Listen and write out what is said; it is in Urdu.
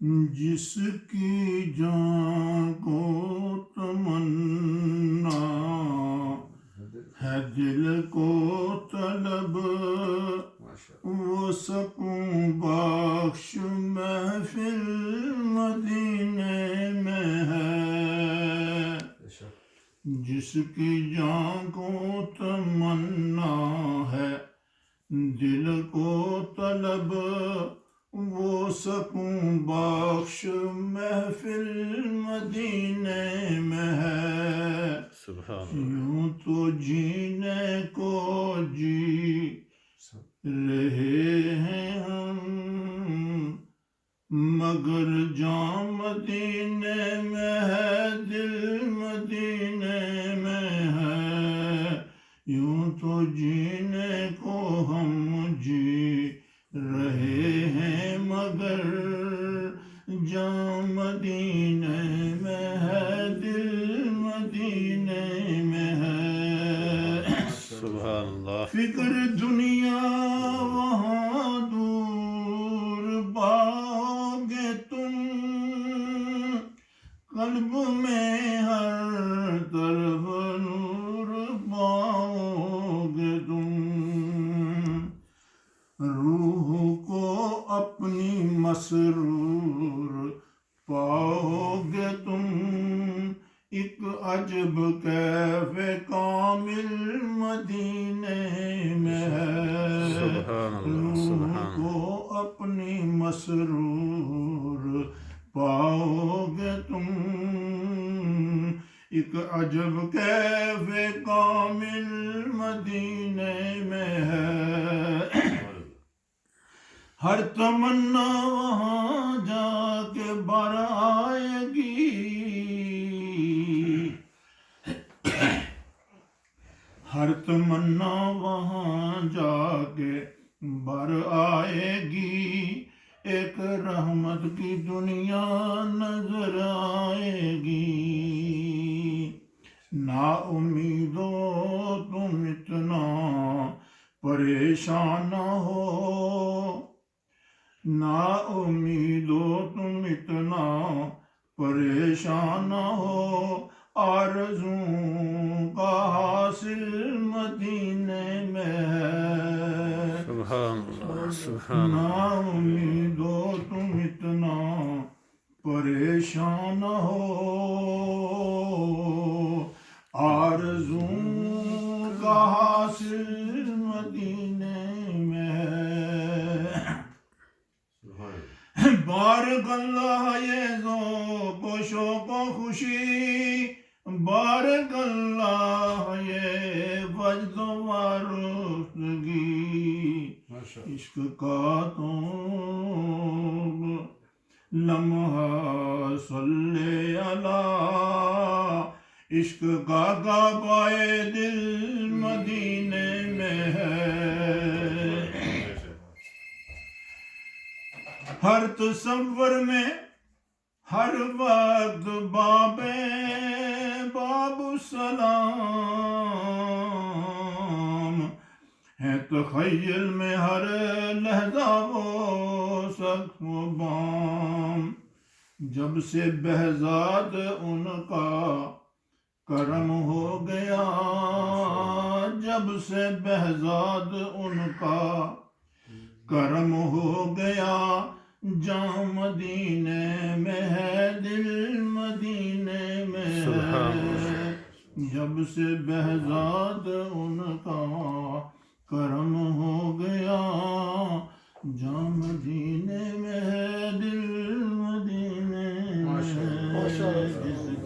جس کی جان کو تمنا ہے دل کو طلب وہ سکون بخش محفل مدینے میں ہے جس کی جان کو تمنا ہے دل کو طلب وہ سکون بخش محفل مدینے میں ہے یوں تو جینے کو جی رہے ہیں ہم مگر جان مدینے میں ہے دل مدینے میں ہے یوں تو جینے کو ہم جی رہے ہیں مگر جان مدینے میں ہے دل مدینے میں ہے سبحان اللہ فکر دنیا وہاں دور پاؤ گے تم قلب میں ہر طرف نور پاؤ گے تم روح کو اپنی مسرور پاؤ گے تم ایک عجب کیف کامل مدینے میں ہے روح کو اپنی مسرور پاؤ گے تم ایک عجب کیف کامل مدینے میں ہے ہر تمنا وہاں جا کے بر آئے گی ہر تمنا وہاں جا کے بر آئے گی ایک رحمت کی دنیا نظر آئے گی نا امیدو تم اتنا پریشان نہ ہو نا امیدو تم اتنا پریشان نہ ہو آرزوں کا حاصل مدینے میں ہے سبحان اللہ نا امیدو تم اتنا پریشان نہ ہو آرزوں کا حاصل مدینے میں ہے بارک اللہ یہ ذوق و شوق و خوشی بارک اللہ یہ وجد و رفتگی عشق کا تو لمحہ صلی اللہ عشق کا کعبہ دل مدینے میں ہے ہر تصور میں ہر وقت باب سلام ہے تخیل میں ہر لحظہ وہ سقف و بام جب سے بہزاد ان کا کرم ہو گیا جب سے بہزاد ان کا کرم ہو گیا جان مدینے میں ہے دل مدینے میں ہے جب سے بہزاد ان کا کرم ہو گیا جان مدینے میں ہے دل مدینے میں ہے